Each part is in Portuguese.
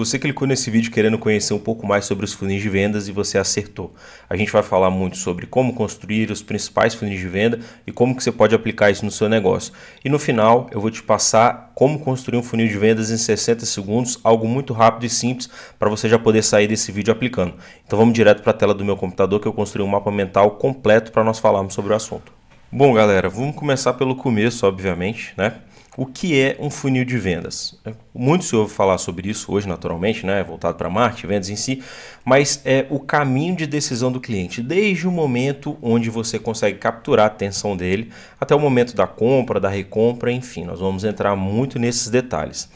Você clicou nesse vídeo querendo conhecer um pouco mais sobre os funis de vendas e você acertou. A gente vai falar muito sobre como construir os principais funis de venda e como que você pode aplicar isso no seu negócio. E no final eu vou te passar como construir um funil de vendas em 60 segundos, algo muito rápido e simples para você já poder sair desse vídeo aplicando. Então vamos direto para a tela do meu computador que eu construí um mapa mental completo para nós falarmos sobre o assunto. Bom galera, vamos começar pelo começo, obviamente, né? O que é um funil de vendas? Muito se ouve falar sobre isso hoje, naturalmente, né? Voltado para marketing, vendas em si, mas é o caminho de decisão do cliente, desde o momento onde você consegue capturar a atenção dele, até o momento da compra, da recompra, enfim, nós vamos entrar muito nesses detalhes.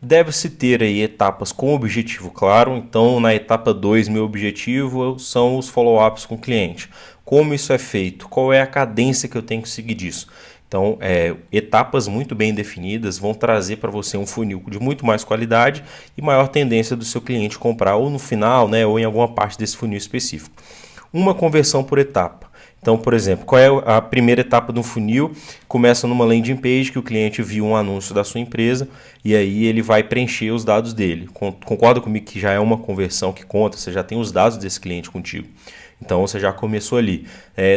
Deve-se ter aí etapas com objetivo claro, então na etapa 2 meu objetivo são os follow-ups com o cliente. Como isso é feito? Qual é a cadência que eu tenho que seguir disso? Então, etapas muito bem definidas vão trazer para você um funil de muito mais qualidade e maior tendência do seu cliente comprar ou no final, né, ou em alguma parte desse funil específico. Uma conversão por etapa. Então, por exemplo, qual é a primeira etapa do funil? Começa numa landing page que o cliente viu um anúncio da sua empresa e aí ele vai preencher os dados dele. Concorda comigo que já é uma conversão que conta, você já tem os dados desse cliente contigo. Então você já começou ali.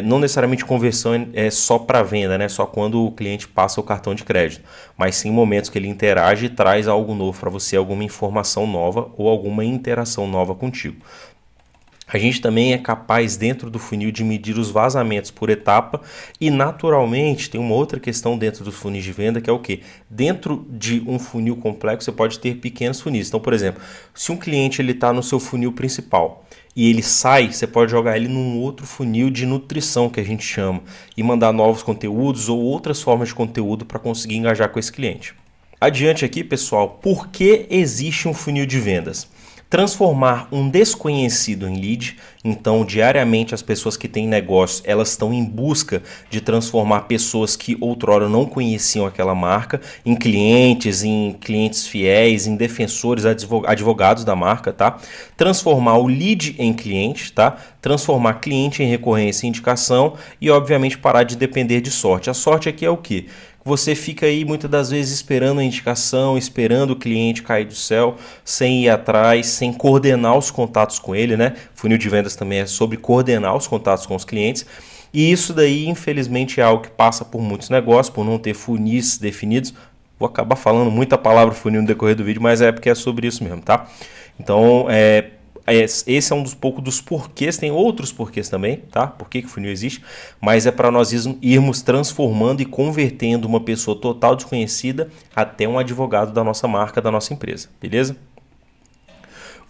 Não necessariamente conversão é só para venda, né? Só quando o cliente passa o cartão de crédito, mas sim momentos que ele interage e traz algo novo para você, alguma informação nova ou alguma interação nova contigo. A gente também é capaz dentro do funil de medir os vazamentos por etapa e naturalmente tem uma outra questão dentro dos funis de venda que é o que? Dentro de um funil complexo você pode ter pequenos funis. Então, por exemplo, se um cliente está no seu funil principal e ele sai, você pode jogar ele num outro funil de nutrição que a gente chama e mandar novos conteúdos ou outras formas de conteúdo para conseguir engajar com esse cliente. Adiante aqui, pessoal, por que existe um funil de vendas? Transformar um desconhecido em lead, então diariamente as pessoas que têm negócio, elas estão em busca de transformar pessoas que outrora não conheciam aquela marca em clientes fiéis, em defensores, advogados da marca, tá? Transformar o lead em cliente, tá? Transformar cliente em recorrência e indicação e obviamente parar de depender de sorte. A sorte aqui é o quê? Você fica aí muitas das vezes esperando a indicação, esperando o cliente cair do céu, sem ir atrás, sem coordenar os contatos com ele, né? Funil de vendas também é sobre coordenar os contatos com os clientes. E isso daí, infelizmente, é algo que passa por muitos negócios, por não ter funis definidos. Vou acabar falando muita palavra funil no decorrer do vídeo, mas é porque é sobre isso mesmo, tá? Então, esse é um dos poucos dos porquês, tem outros porquês também, tá? Por que o funil existe? Mas é para nós irmos transformando e convertendo uma pessoa total desconhecida até um advogado da nossa marca, da nossa empresa, beleza?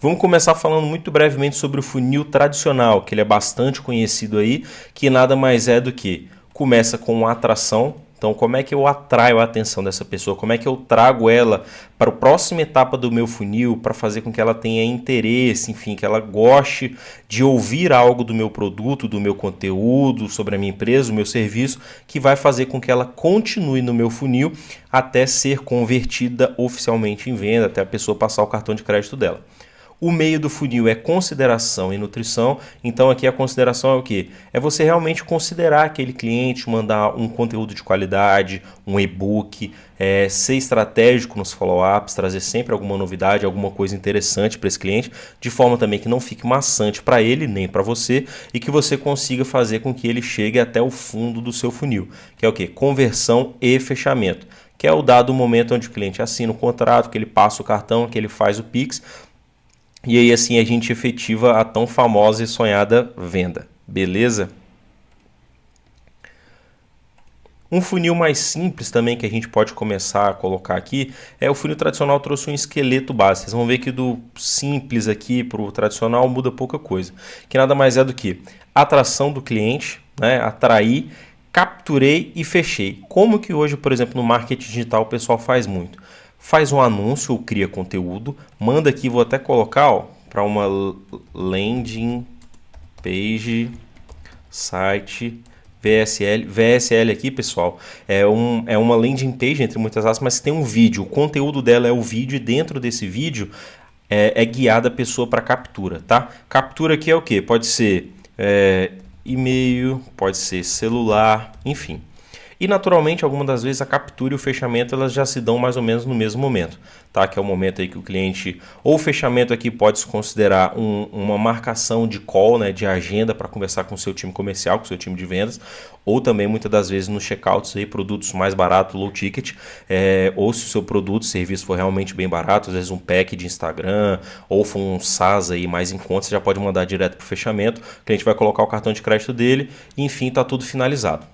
Vamos começar falando muito brevemente sobre o funil tradicional, que ele é bastante conhecido aí, que nada mais é do que começa com uma atração. Então, como é que eu atraio a atenção dessa pessoa? Como é que eu trago ela para a próxima etapa do meu funil, para fazer com que ela tenha interesse, enfim, que ela goste de ouvir algo do meu produto, do meu conteúdo, sobre a minha empresa, o meu serviço, que vai fazer com que ela continue no meu funil até ser convertida oficialmente em venda, até a pessoa passar o cartão de crédito dela. O meio do funil é consideração e nutrição, então aqui a consideração é o quê? É você realmente considerar aquele cliente, mandar um conteúdo de qualidade, um e-book, ser estratégico nos follow-ups, trazer sempre alguma novidade, alguma coisa interessante para esse cliente, de forma também que não fique maçante para ele nem para você e que você consiga fazer com que ele chegue até o fundo do seu funil, que é o quê? Conversão e fechamento, que é o dado momento onde o cliente assina o contrato, que ele passa o cartão, que ele faz o Pix. E aí assim a gente efetiva a tão famosa e sonhada venda, beleza? Um funil mais simples também que a gente pode começar a colocar aqui é o funil tradicional trouxe um esqueleto base. Vocês vão ver que do simples aqui para o tradicional muda pouca coisa. Que nada mais é do que atração do cliente, né? Atrair, capturei e fechei. Como que hoje, por exemplo, no marketing digital o pessoal faz muito? Faz um anúncio ou cria conteúdo, manda aqui, vou até colocar para uma landing page, site, VSL. VSL aqui, pessoal, é uma landing page, entre muitas aspas, mas tem um vídeo. O conteúdo dela é o vídeo e dentro desse vídeo é guiada a pessoa para captura, tá? Captura aqui é o que? Pode ser e-mail, pode ser celular, enfim. E naturalmente, algumas das vezes a captura e o fechamento elas já se dão mais ou menos no mesmo momento, tá? Que é o momento aí que o cliente, ou o fechamento aqui pode se considerar uma marcação de call, né, de agenda para conversar com o seu time comercial, com o seu time de vendas, ou também muitas das vezes nos checkouts aí, produtos mais baratos, low ticket, ou se o seu produto, serviço for realmente bem barato, às vezes um pack de Instagram, ou for um SaaS aí mais em conta, você já pode mandar direto para o fechamento, o cliente vai colocar o cartão de crédito dele e enfim, está tudo finalizado.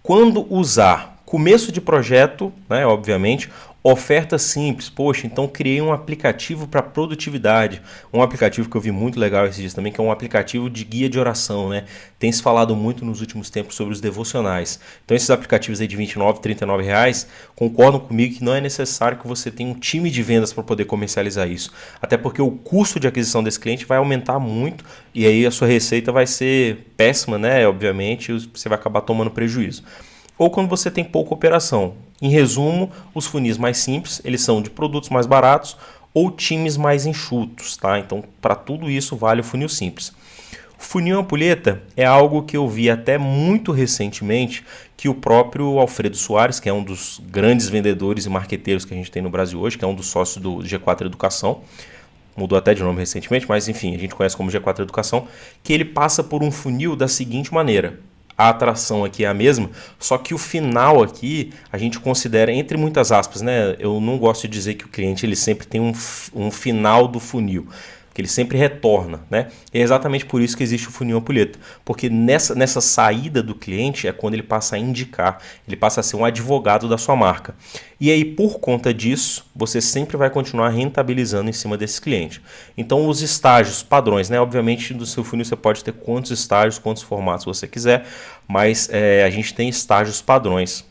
Quando usar começo de projeto, né, obviamente, oferta simples, poxa, então criei um aplicativo para produtividade, um aplicativo que eu vi muito legal esses dias também, que é um aplicativo de guia de oração, né? Tem se falado muito nos últimos tempos sobre os devocionais. Então esses aplicativos aí de R$29, R$39, concordam comigo que não é necessário que você tenha um time de vendas para poder comercializar isso. Até porque o custo de aquisição desse cliente vai aumentar muito e aí a sua receita vai ser péssima, né? Obviamente, você vai acabar tomando prejuízo. Ou quando você tem pouca operação. Em resumo, os funis mais simples, eles são de produtos mais baratos ou times mais enxutos, tá? Então, para tudo isso vale o funil simples. O funil ampulheta é algo que eu vi até muito recentemente que o próprio Alfredo Soares, que é um dos grandes vendedores e marqueteiros que a gente tem no Brasil hoje, que é um dos sócios do G4 Educação, mudou até de nome recentemente, mas enfim, a gente conhece como G4 Educação, que ele passa por um funil da seguinte maneira. A atração aqui é a mesma, só que o final aqui a gente considera, entre muitas aspas, né? Eu não gosto de dizer que o cliente ele sempre tem um final do funil, que ele sempre retorna, né? E é exatamente por isso que existe o funil ampulheta, porque nessa saída do cliente é quando ele passa a indicar, ele passa a ser um advogado da sua marca. E aí, por conta disso, você sempre vai continuar rentabilizando em cima desse cliente. Então, os estágios padrões, né? Obviamente, do seu funil você pode ter quantos estágios, quantos formatos você quiser, mas a gente tem estágios padrões.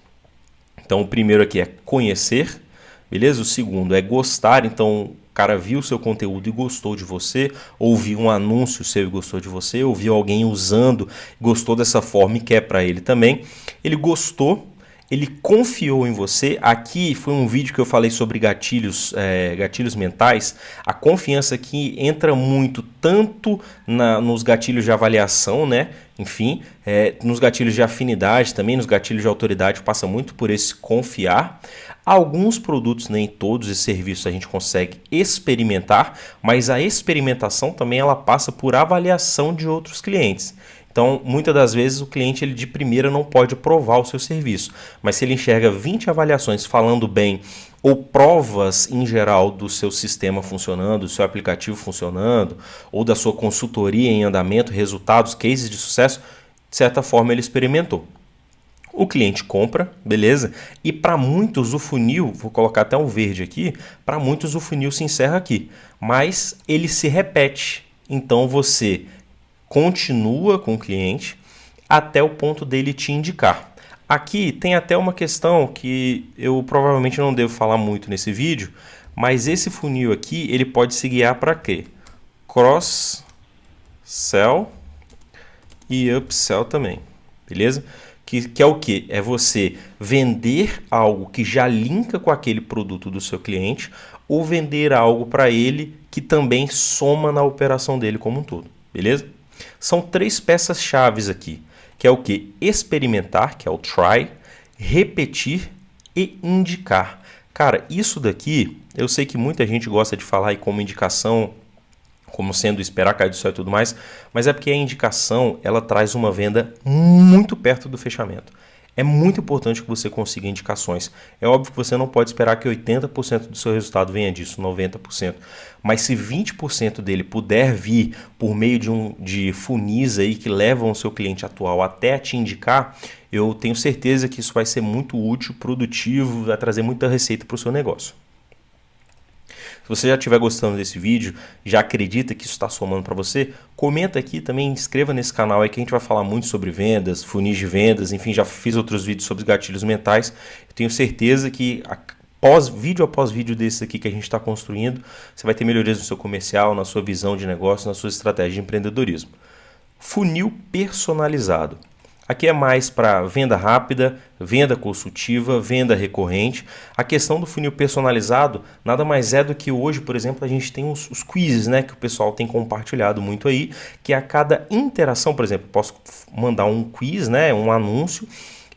Então, o primeiro aqui é conhecer, beleza? O segundo é gostar, então o cara viu o seu conteúdo e gostou de você, ou viu um anúncio seu e gostou de você, ou viu alguém usando, gostou dessa forma e quer para ele também. Ele gostou, ele confiou em você. Aqui foi um vídeo que eu falei sobre gatilhos mentais. A confiança aqui entra muito tanto nos gatilhos de avaliação, né? Enfim, nos gatilhos de afinidade também, nos gatilhos de autoridade, passa muito por esse confiar. Alguns produtos, nem todos, e serviços a gente consegue experimentar, mas a experimentação também ela passa por avaliação de outros clientes. Então, muitas das vezes o cliente ele de primeira não pode provar o seu serviço, mas se ele enxerga 20 avaliações falando bem ou provas em geral do seu sistema funcionando, do seu aplicativo funcionando, ou da sua consultoria em andamento, resultados, cases de sucesso, de certa forma ele experimentou. O cliente compra, beleza? E para muitos o funil, vou colocar até um verde aqui, para muitos o funil se encerra aqui, mas ele se repete. Então você continua com o cliente até o ponto dele te indicar. Aqui tem até uma questão que eu provavelmente não devo falar muito nesse vídeo, mas esse funil aqui ele pode se guiar para quê? Cross, sell e upsell também, beleza? Que é o que? É você vender algo que já linka com aquele produto do seu cliente ou vender algo para ele que também soma na operação dele como um todo, beleza? São 3 peças-chave aqui, que é o que? Experimentar, que é o try, repetir e indicar. Cara, isso daqui, eu sei que muita gente gosta de falar aí como indicação, como sendo esperar cair do céu e tudo mais, mas é porque a indicação ela traz uma venda muito perto do fechamento. É muito importante que você consiga indicações. É óbvio que você não pode esperar que 80% do seu resultado venha disso, 90%. Mas se 20% dele puder vir por meio de funis aí que levam o seu cliente atual até te indicar, eu tenho certeza que isso vai ser muito útil, produtivo, vai trazer muita receita para o seu negócio. Se você já estiver gostando desse vídeo, já acredita que isso está somando para você, comenta aqui também, inscreva nesse canal aí que a gente vai falar muito sobre vendas, funis de vendas, enfim, já fiz outros vídeos sobre gatilhos mentais. Eu tenho certeza que vídeo após vídeo desse aqui que a gente está construindo, você vai ter melhorias no seu comercial, na sua visão de negócio, na sua estratégia de empreendedorismo. Funil personalizado. Aqui é mais para venda rápida, venda consultiva, venda recorrente. A questão do funil personalizado nada mais é do que hoje, por exemplo, a gente tem os quizzes, né, que o pessoal tem compartilhado muito aí, que a cada interação, por exemplo, posso mandar um quiz, né, um anúncio,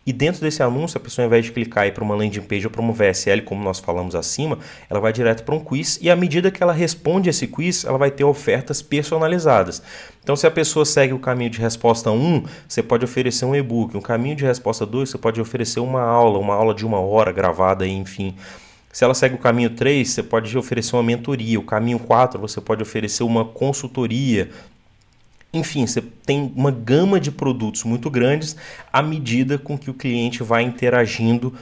E dentro desse anúncio, a pessoa, ao invés de clicar para uma landing page ou para uma VSL, como nós falamos acima, ela vai direto para um quiz e à medida que ela responde esse quiz, ela vai ter ofertas personalizadas. Então, se a pessoa segue o caminho de resposta 1, você pode oferecer um e-book. O caminho de resposta 2, você pode oferecer uma aula de 1 hora gravada, enfim. Se ela segue o caminho 3, você pode oferecer uma mentoria. O caminho 4, você pode oferecer uma consultoria. Enfim, você tem uma gama de produtos muito grandes à medida com que o cliente vai interagindo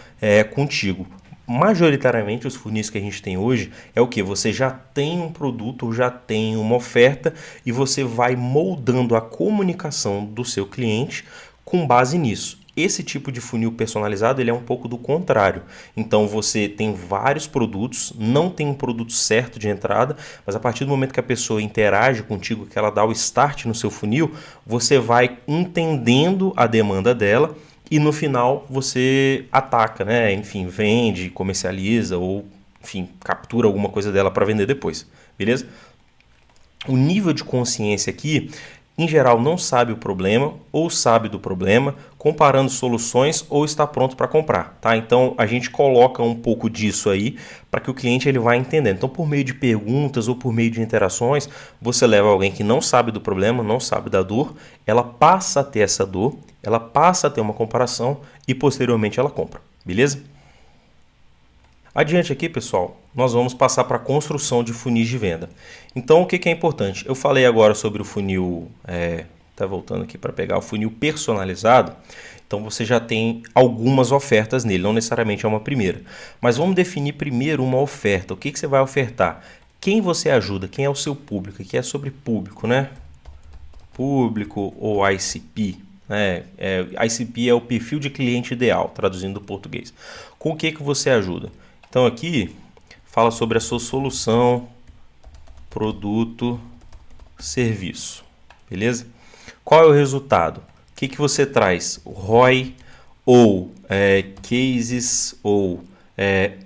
contigo. Majoritariamente, os funis que a gente tem hoje é o que? Você já tem um produto, já tem uma oferta e você vai moldando a comunicação do seu cliente com base nisso. Esse tipo de funil personalizado ele é um pouco do contrário. Então você tem vários produtos, não tem um produto certo de entrada, mas a partir do momento que a pessoa interage contigo, que ela dá o start no seu funil, você vai entendendo a demanda dela e no final você ataca, né? Enfim, vende, comercializa ou enfim, captura alguma coisa dela para vender depois, beleza? O nível de consciência aqui em geral não sabe o problema ou sabe do problema, comparando soluções ou está pronto para comprar, tá? Então a gente coloca um pouco disso aí para que o cliente ele vá entendendo. Então por meio de perguntas ou por meio de interações, você leva alguém que não sabe do problema, não sabe da dor, ela passa a ter essa dor, ela passa a ter uma comparação e posteriormente ela compra, beleza? Adiante aqui, pessoal, nós vamos passar para a construção de funis de venda. Então, o que é importante? Eu falei agora sobre o funil, tá voltando aqui para pegar o funil personalizado. Então, você já tem algumas ofertas nele, não necessariamente é uma primeira. Mas vamos definir primeiro uma oferta. O que você vai ofertar? Quem você ajuda? Quem é o seu público? Aqui é sobre público, né? Público ou ICP. ICP é o perfil de cliente ideal, traduzindo do português. Com o que você ajuda? Então aqui fala sobre a sua solução, produto, serviço, beleza? Qual é o resultado? O que você traz? O ROI ou cases ou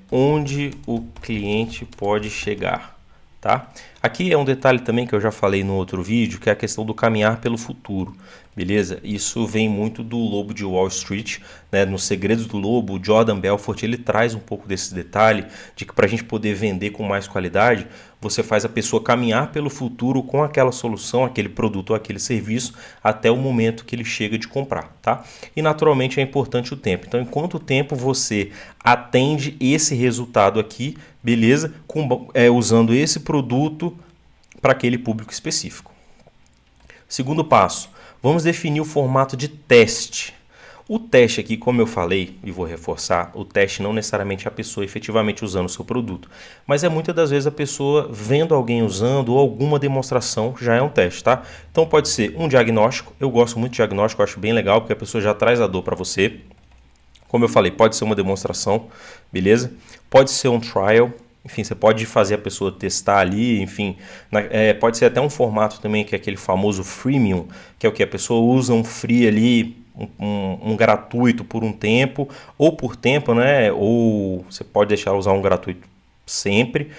onde o cliente pode chegar, tá? Aqui é um detalhe também que eu já falei no outro vídeo, que é a questão do caminhar pelo futuro, beleza? Isso vem muito do Lobo de Wall Street, né? Nos Segredos do Lobo, o Jordan Belfort, ele traz um pouco desse detalhe, de que para a gente poder vender com mais qualidade, você faz a pessoa caminhar pelo futuro com aquela solução, aquele produto ou aquele serviço, até o momento que ele chega de comprar, tá? E naturalmente é importante o tempo. Então, em quanto tempo você atende esse resultado aqui, beleza? Usando esse produto para aquele público específico. Segundo passo, vamos definir o formato de teste. O teste aqui, como eu falei, e vou reforçar, o teste não necessariamente é a pessoa efetivamente usando o seu produto, mas é muitas das vezes a pessoa vendo alguém usando ou alguma demonstração já é um teste, tá? Então pode ser um diagnóstico, eu gosto muito de diagnóstico, eu acho bem legal, porque a pessoa já traz a dor para você. Como eu falei, pode ser uma demonstração, beleza? Pode ser um trial, enfim, você pode fazer a pessoa testar ali, enfim, pode ser até um formato também que é aquele famoso freemium, que é o que a pessoa usa um free ali, um gratuito por um tempo, ou por tempo, né? Ou você pode deixar ela usar um gratuito sempre,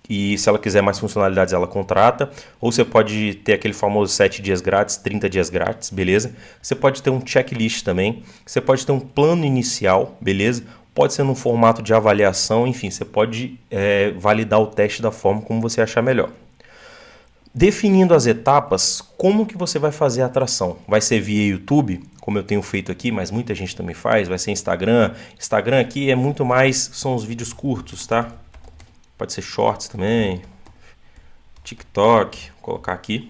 e se ela quiser mais funcionalidades ela contrata, ou você pode ter aquele famoso 7 dias grátis, 30 dias grátis, beleza? Você pode ter um checklist também, você pode ter um plano inicial, beleza? Pode ser num formato de avaliação, enfim, você pode validar o teste da forma como você achar melhor. Definindo as etapas, como que você vai fazer a atração? Vai ser via YouTube, como eu tenho feito aqui, mas muita gente também faz, vai ser Instagram. Instagram aqui é muito mais, são os vídeos curtos, tá? Pode ser shorts também, TikTok, vou colocar aqui.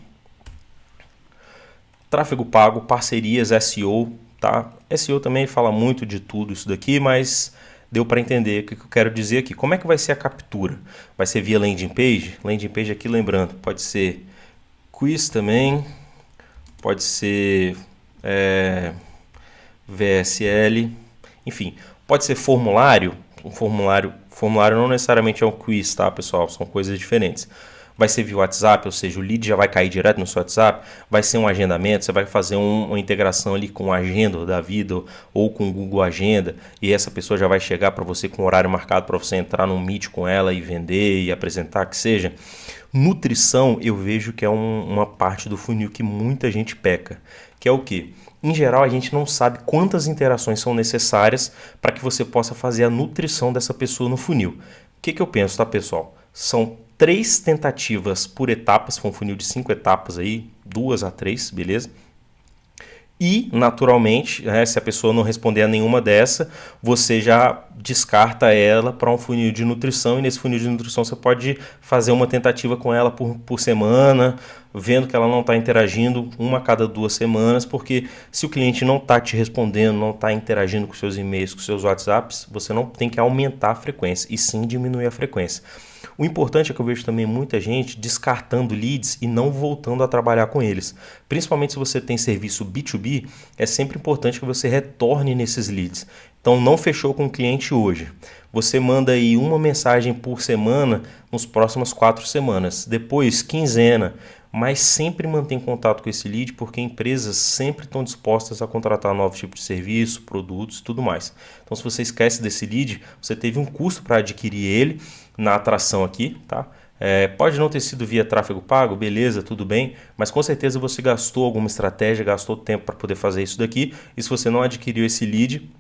Tráfego pago, parcerias, SEO, tá? SEO também fala muito de tudo isso daqui, mas deu para entender o que eu quero dizer aqui. Como é que vai ser a captura? Vai ser via landing page? Landing page aqui, lembrando, pode ser quiz também, pode ser VSL, enfim, pode ser formulário. Um formulário não necessariamente é um quiz, tá, pessoal? São coisas diferentes. Vai ser via WhatsApp, ou seja, o lead já vai cair direto no seu WhatsApp, vai ser um agendamento, você vai fazer uma integração ali com a Agenda da vida ou com o Google Agenda, e essa pessoa já vai chegar para você com o horário marcado para você entrar num Meet com ela e vender e apresentar, que seja. Nutrição, eu vejo que é uma parte do funil que muita gente peca, que é o quê? Em geral, a gente não sabe quantas interações são necessárias para que você possa fazer a nutrição dessa pessoa no funil. O que eu penso, tá, pessoal? São 3 tentativas por etapas, foi um funil de 5 etapas aí, 2 a 3, beleza? E, naturalmente, se a pessoa não responder a nenhuma dessa, você já descarta ela para um funil de nutrição. E nesse funil de nutrição você pode fazer uma tentativa com ela por semana, vendo que ela não está interagindo uma a cada 2 semanas, porque se o cliente não está te respondendo, não está interagindo com seus e-mails, com seus WhatsApps, você não tem que aumentar a frequência, e sim diminuir a frequência. O importante é que eu vejo também muita gente descartando leads e não voltando a trabalhar com eles. Principalmente se você tem serviço B2B, é sempre importante que você retorne nesses leads. Então não fechou com o cliente hoje. Você manda aí uma mensagem por semana nos próximas 4 semanas. Depois, quinzena. Mas sempre mantém contato com esse lead, porque empresas sempre estão dispostas a contratar novos tipos de serviço, produtos e tudo mais. Então se você esquece desse lead, você teve um custo para adquirir ele na atração aqui, tá? Pode não ter sido via tráfego pago, beleza, tudo bem, mas com certeza você gastou alguma estratégia, gastou tempo para poder fazer isso daqui, e se você não adquiriu esse lead,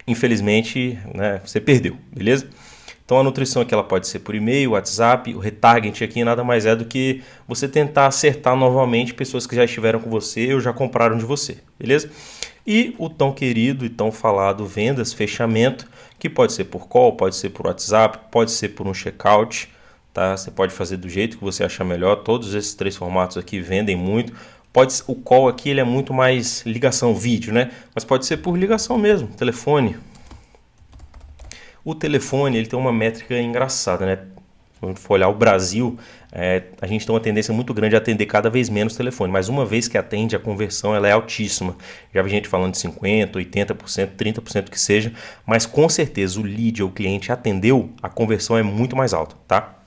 infelizmente, né, você perdeu, beleza? Então a nutrição aqui ela pode ser por e-mail, WhatsApp, o retarget aqui nada mais é do que você tentar acertar novamente pessoas que já estiveram com você ou já compraram de você, beleza? E o tão querido e tão falado vendas, fechamento, que pode ser por call, pode ser por WhatsApp, pode ser por um checkout, tá? Você pode fazer do jeito que você achar melhor, todos esses 3 formatos aqui vendem muito. O call aqui ele é muito mais ligação vídeo, né? Mas pode ser por ligação mesmo, telefone. O telefone ele tem uma métrica engraçada, né? Se a gente for olhar o Brasil, a gente tem uma tendência muito grande a atender cada vez menos telefone, mas uma vez que atende, a conversão ela é altíssima. Já vi gente falando de 50%, 80%, 30% que seja, mas com certeza o lead ou o cliente atendeu, a conversão é muito mais alta, tá?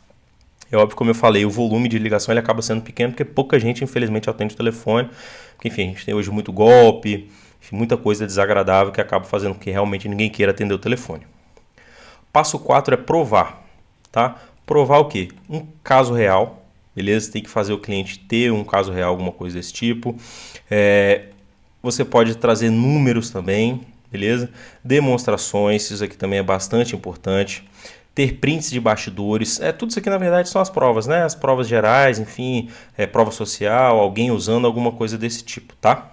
É óbvio, como eu falei, o volume de ligação ele acaba sendo pequeno, porque pouca gente infelizmente atende o telefone, porque enfim, a gente tem hoje muito golpe, enfim, muita coisa desagradável que acaba fazendo com que realmente ninguém queira atender o telefone. Passo 4 é provar, tá? Provar o quê? Um caso real, beleza? Tem que fazer o cliente ter um caso real, alguma coisa desse tipo. Você pode trazer números também, beleza? Demonstrações, isso aqui também é bastante importante. Ter prints de bastidores, tudo isso aqui na verdade são as provas, né? As provas gerais, enfim, prova social, alguém usando alguma coisa desse tipo, tá?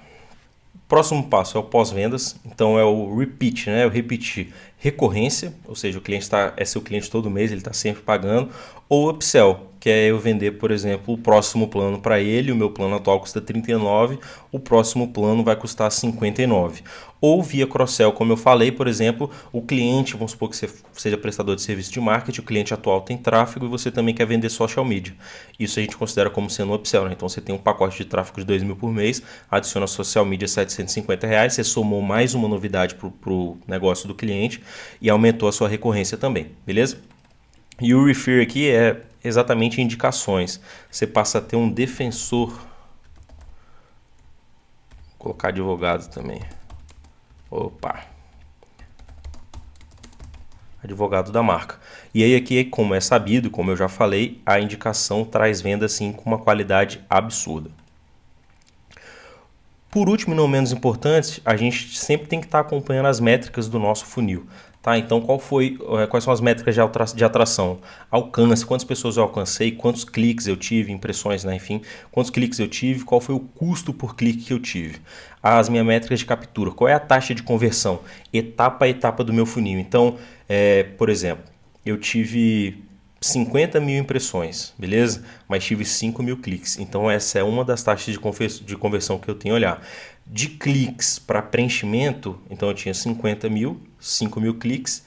Próximo passo é o pós-vendas, então é o repeat, né? O repetir. Recorrência, ou seja, o cliente é seu cliente todo mês, ele está sempre pagando, ou upsell, que é eu vender, por exemplo, o próximo plano para ele, o meu plano atual custa 39, o próximo plano vai custar 59. Ou via cross-sell, como eu falei, por exemplo, o cliente, vamos supor que você seja prestador de serviço de marketing, o cliente atual tem tráfego e você também quer vender social media. Isso a gente considera como sendo um upsell, né? Então você tem um pacote de tráfego de R$ 2.000 por mês, adiciona social media R$ 750, você somou mais uma novidade para o negócio do cliente e aumentou a sua recorrência também, beleza? E o refer aqui é exatamente indicações. Você passa a ter um defensor. Vou colocar advogado também. Opa! Advogado da marca. E aí aqui, como é sabido, como eu já falei, a indicação traz venda assim com uma qualidade absurda. Por último e não menos importante, a gente sempre tem que estar acompanhando as métricas do nosso funil. Tá, então quais são as métricas de atração? Alcance, quantas pessoas eu alcancei, quantos cliques eu tive, impressões, né? Enfim, quantos cliques eu tive, qual foi o custo por clique que eu tive. As minhas métricas de captura, qual é a taxa de conversão, etapa a etapa do meu funil. Então, por exemplo, eu tive 50.000 impressões, beleza? Mas tive 5.000 cliques. Então essa é uma das taxas de conversão que eu tenho a olhar. De cliques para preenchimento, então eu tinha 50.000, 5.000 cliques,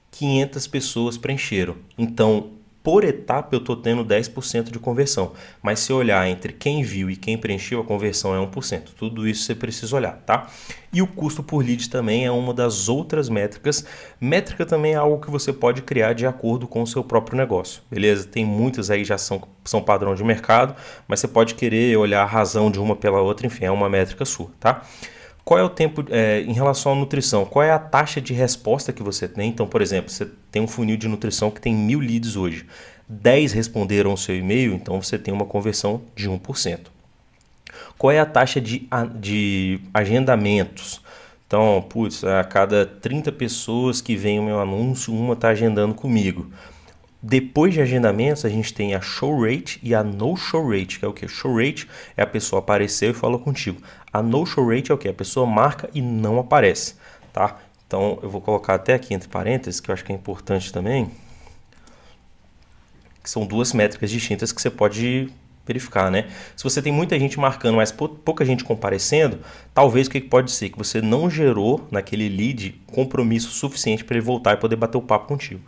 500 pessoas preencheram. Então, por etapa eu estou tendo 10% de conversão. Mas se eu olhar entre quem viu e quem preencheu, a conversão é 1%. Tudo isso você precisa olhar, tá? E o custo por lead também é uma das outras métricas. Métrica também é algo que você pode criar de acordo com o seu próprio negócio, beleza? Tem muitas aí já são padrão de mercado, mas você pode querer olhar a razão de uma pela outra, enfim, é uma métrica sua, tá? Qual é o tempo, em relação à nutrição, qual é a taxa de resposta que você tem? Então, por exemplo, você tem um funil de nutrição que tem 1.000 leads hoje. 10 responderam o seu e-mail, então você tem uma conversão de 1%. Qual é a taxa de agendamentos? Então, putz, a cada 30 pessoas que veem o meu anúncio, uma está agendando comigo. Depois de agendamentos, a gente tem a show rate e a no show rate, que é o que? Show rate é a pessoa apareceu e falou contigo. A no show rate é o que? A pessoa marca e não aparece, tá? Então, eu vou colocar até aqui entre parênteses, que eu acho que é importante também, que são duas métricas distintas que você pode verificar, né? Se você tem muita gente marcando, mas pouca gente comparecendo, talvez o que pode ser? Que você não gerou naquele lead compromisso suficiente para ele voltar e poder bater o papo contigo.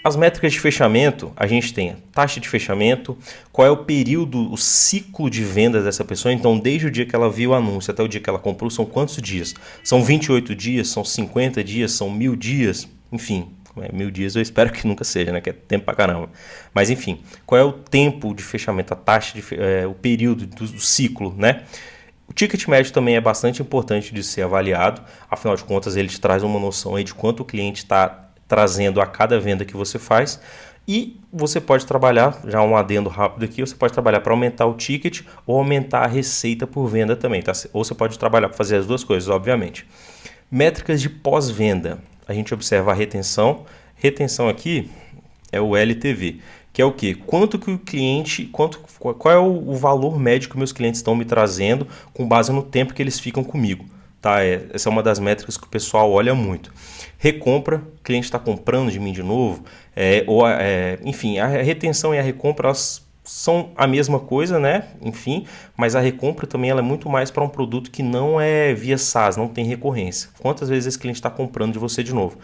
As métricas de fechamento, a gente tem a taxa de fechamento, qual é o período, o ciclo de vendas dessa pessoa. Então, desde o dia que ela viu o anúncio até o dia que ela comprou, são quantos dias? São 28 dias, são 50 dias, são 1000 dias, enfim. 1000 dias eu espero que nunca seja, né? Que é tempo pra caramba. Mas enfim, qual é o tempo de fechamento, a taxa, o período do ciclo, né? O ticket médio também é bastante importante de ser avaliado. Afinal de contas, ele te traz uma noção aí de quanto o cliente está trazendo a cada venda que você faz. E você pode trabalhar, já um adendo rápido aqui, você pode trabalhar para aumentar o ticket ou aumentar a receita por venda também, tá? Ou você pode trabalhar para fazer as duas coisas, obviamente. Métricas de pós-venda. A gente observa a retenção. Retenção aqui é o LTV, que é o quê? Quanto que o cliente, qual é o valor médio que meus clientes estão me trazendo com base no tempo que eles ficam comigo. Tá? Essa é uma das métricas que o pessoal olha muito. Recompra, o cliente está comprando de mim de novo. Enfim, a retenção e a recompra elas são a mesma coisa, né? Enfim, mas a recompra também ela é muito mais para um produto que não é via SaaS, não tem recorrência. Quantas vezes esse cliente está comprando de você de novo?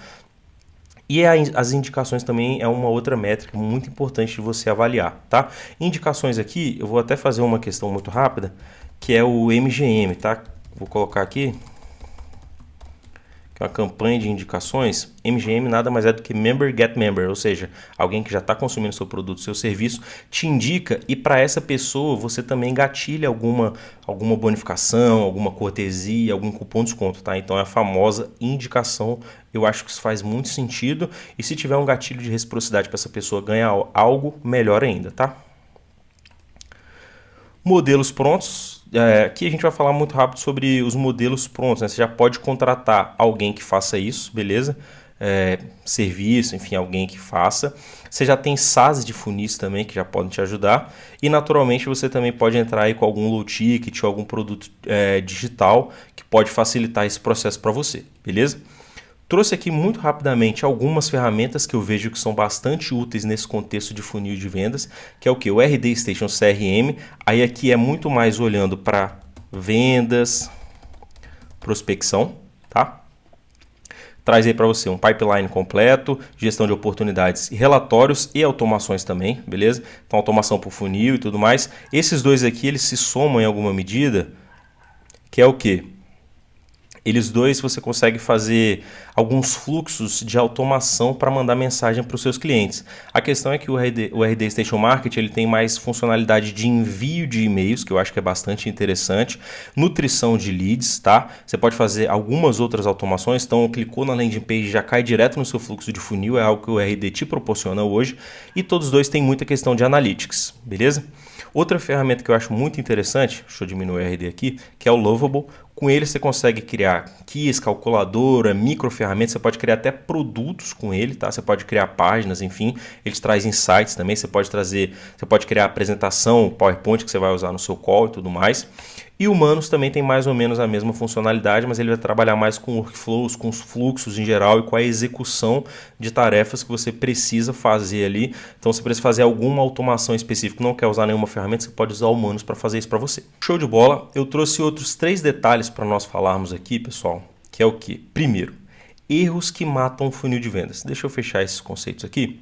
E as indicações também é uma outra métrica muito importante de você avaliar, tá? Indicações aqui, eu vou até fazer uma questão muito rápida, que é o MGM, tá? Vou colocar aqui, que é uma campanha de indicações. MGM nada mais é do que Member Get Member, ou seja, alguém que já está consumindo seu produto, seu serviço, te indica e para essa pessoa você também gatilha alguma bonificação, alguma cortesia, algum cupom de desconto, tá? Então é a famosa indicação. Eu acho que isso faz muito sentido e se tiver um gatilho de reciprocidade para essa pessoa ganhar algo, melhor ainda, tá? Modelos prontos. Aqui a gente vai falar muito rápido sobre os modelos prontos, né? Você já pode contratar alguém que faça isso, beleza? Serviço, enfim, alguém que faça. Você já tem SaaS de funis também que já podem te ajudar. E naturalmente você também pode entrar aí com algum low ticket ou algum produto digital que pode facilitar esse processo para você, beleza? Trouxe aqui muito rapidamente algumas ferramentas que eu vejo que são bastante úteis nesse contexto de funil de vendas, que é o que? O RD Station CRM. Aí aqui é muito mais olhando para vendas, prospecção, tá? Traz aí para você um pipeline completo, gestão de oportunidades, relatórios e automações também, beleza? Então automação por funil e tudo mais. Esses dois aqui eles se somam em alguma medida, que é o que? Eles dois você consegue fazer alguns fluxos de automação para mandar mensagem para os seus clientes. A questão é que o RD Station Marketing ele tem mais funcionalidade de envio de e-mails, que eu acho que é bastante interessante, nutrição de leads, tá? Você pode fazer algumas outras automações, então clicou na landing page já cai direto no seu fluxo de funil, é algo que o RD te proporciona hoje, e todos os dois têm muita questão de analytics, beleza? Outra ferramenta que eu acho muito interessante, deixa eu diminuir o RD aqui, que é o Lovable. Com ele você consegue criar keys, calculadora, micro ferramentas, você pode criar até produtos com ele, tá? Você pode criar páginas, enfim, ele traz insights também, você pode criar apresentação, PowerPoint que você vai usar no seu call e tudo mais. E o Humanos também tem mais ou menos a mesma funcionalidade, mas ele vai trabalhar mais com workflows, com os fluxos em geral e com a execução de tarefas que você precisa fazer ali. Então, se você precisa fazer alguma automação específica, não quer usar nenhuma ferramenta, você pode usar o Humanos para fazer isso para você. Show de bola! Eu trouxe outros 3 detalhes para nós falarmos aqui, pessoal, que é o que? Primeiro, erros que matam o funil de vendas. Deixa eu fechar esses conceitos aqui.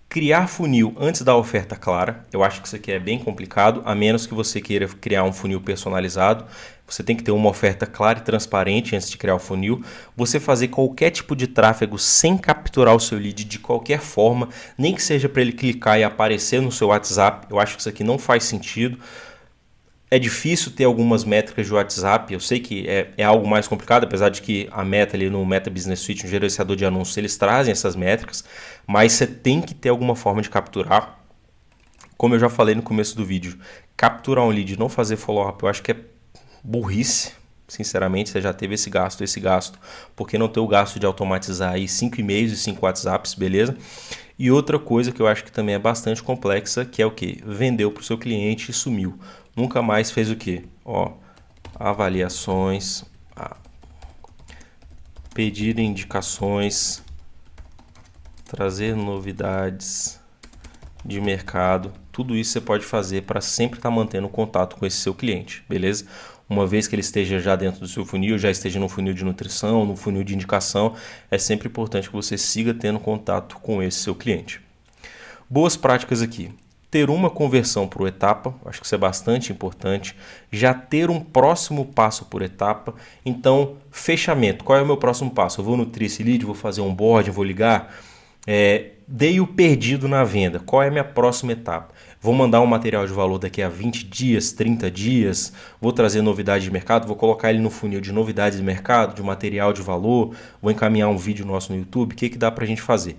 Criar funil antes da oferta clara, eu acho que isso aqui é bem complicado, a menos que você queira criar um funil personalizado. Você tem que ter uma oferta clara e transparente antes de criar o funil. Você fazer qualquer tipo de tráfego sem capturar o seu lead de qualquer forma, nem que seja para ele clicar e aparecer no seu WhatsApp, eu acho que isso aqui não faz sentido. É difícil ter algumas métricas de WhatsApp, eu sei que é algo mais complicado, apesar de que a meta ali no Meta Business Suite, no gerenciador de anúncios, eles trazem essas métricas, mas você tem que ter alguma forma de capturar. Como eu já falei no começo do vídeo, capturar um lead e não fazer follow-up, eu acho que é burrice. Sinceramente, você já teve esse gasto, por que não ter o gasto de automatizar aí 5 e-mails e 5 WhatsApps, beleza? E outra coisa que eu acho que também é bastante complexa, que é o que? Vendeu para o seu cliente e sumiu. Nunca mais fez o que? Ó, avaliações, pedir indicações, trazer novidades de mercado. Tudo isso você pode fazer para sempre estar mantendo contato com esse seu cliente, beleza? Uma vez que ele esteja já dentro do seu funil, já esteja no funil de nutrição, no funil de indicação, é sempre importante que você siga tendo contato com esse seu cliente. Boas práticas aqui. Ter uma conversão por etapa, acho que isso é bastante importante. Já ter um próximo passo por etapa. Então, fechamento. Qual é o meu próximo passo? Eu vou nutrir esse lead, vou fazer um onboarding, vou ligar. Dei o perdido na venda. Qual é a minha próxima etapa? Vou mandar um material de valor daqui a 20 dias, 30 dias, vou trazer novidade de mercado, vou colocar ele no funil de novidades de mercado, de material de valor, vou encaminhar um vídeo nosso no YouTube. O que dá para a gente fazer?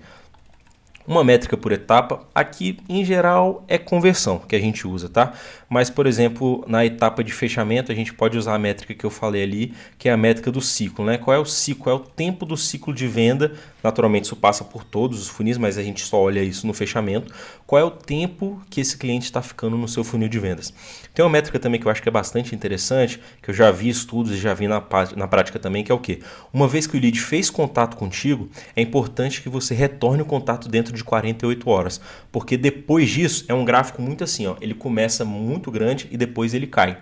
Uma métrica por etapa, aqui em geral é conversão que a gente usa, tá? Mas, por exemplo, na etapa de fechamento a gente pode usar a métrica que eu falei ali, que é a métrica do ciclo, né? Qual é o ciclo? É o tempo do ciclo de venda. Naturalmente isso passa por todos os funis, mas a gente só olha isso no fechamento. Qual é o tempo que esse cliente está ficando no seu funil de vendas? Tem uma métrica também que eu acho que é bastante interessante, que eu já vi estudos e já vi na prática também, que é o quê? Uma vez que o lead fez contato contigo, é importante que você retorne o contato dentro de 48 horas, porque depois disso é um gráfico muito assim, ó, ele começa muito grande e depois ele cai.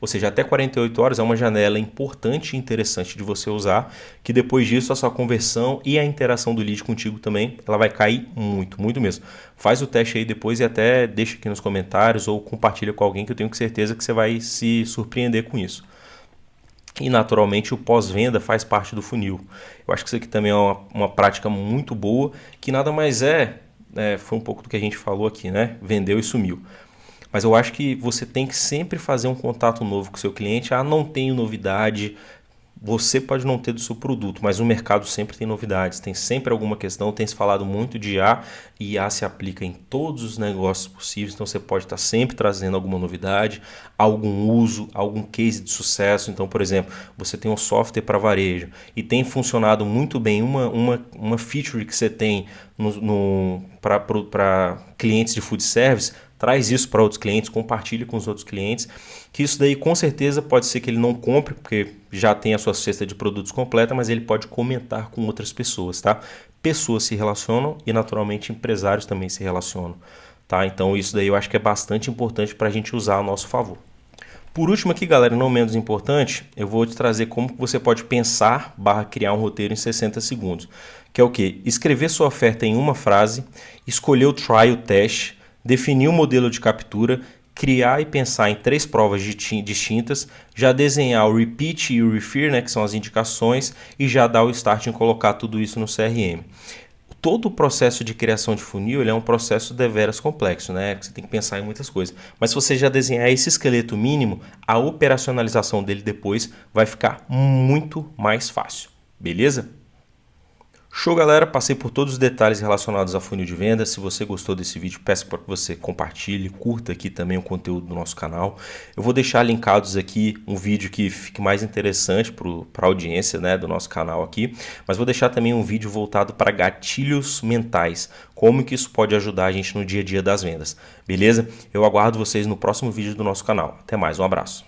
Ou seja, até 48 horas é uma janela importante e interessante de você usar, que depois disso a sua conversão e a interação do lead contigo também, ela vai cair muito, muito mesmo. Faz o teste aí depois e até deixa aqui nos comentários ou compartilha com alguém que eu tenho certeza que você vai se surpreender com isso. E naturalmente o pós-venda faz parte do funil. Eu acho que isso aqui também é uma prática muito boa, que nada mais foi um pouco do que a gente falou aqui, né? Vendeu e sumiu. Mas eu acho que você tem que sempre fazer um contato novo com o seu cliente. Não tenho novidade. Você pode não ter do seu produto, mas o mercado sempre tem novidades, tem sempre alguma questão, tem se falado muito de IA, e IA se aplica em todos os negócios possíveis, então você pode estar sempre trazendo alguma novidade, algum uso, algum case de sucesso. Então, por exemplo, você tem um software para varejo e tem funcionado muito bem uma feature que você tem para clientes de food service. Traz isso para outros clientes, compartilhe com os outros clientes, que isso daí com certeza pode ser que ele não compre, porque já tem a sua cesta de produtos completa, mas ele pode comentar com outras pessoas, tá? Pessoas se relacionam e naturalmente empresários também se relacionam, tá? Então isso daí eu acho que é bastante importante para a gente usar a nosso favor. Por último aqui, galera, não menos importante, eu vou te trazer como você pode pensar / criar um roteiro em 60 segundos, que é o quê? Escrever sua oferta em uma frase, escolher o try, o teste, definir o modelo de captura, criar e pensar em 3 provas distintas, já desenhar o repeat e o refer, né, que são as indicações, e já dar o start em colocar tudo isso no CRM. Todo o processo de criação de funil ele é um processo deveras complexo, né? Você tem que pensar em muitas coisas. Mas se você já desenhar esse esqueleto mínimo, a operacionalização dele depois vai ficar muito mais fácil. Beleza? Show, galera, passei por todos os detalhes relacionados a funil de venda. Se você gostou desse vídeo, peço para que você compartilhe, curta aqui também o conteúdo do nosso canal. Eu vou deixar linkados aqui um vídeo que fique mais interessante para a audiência, né, do nosso canal aqui, mas vou deixar também um vídeo voltado para gatilhos mentais, como que isso pode ajudar a gente no dia a dia das vendas, beleza? Eu aguardo vocês no próximo vídeo do nosso canal. Até mais, um abraço.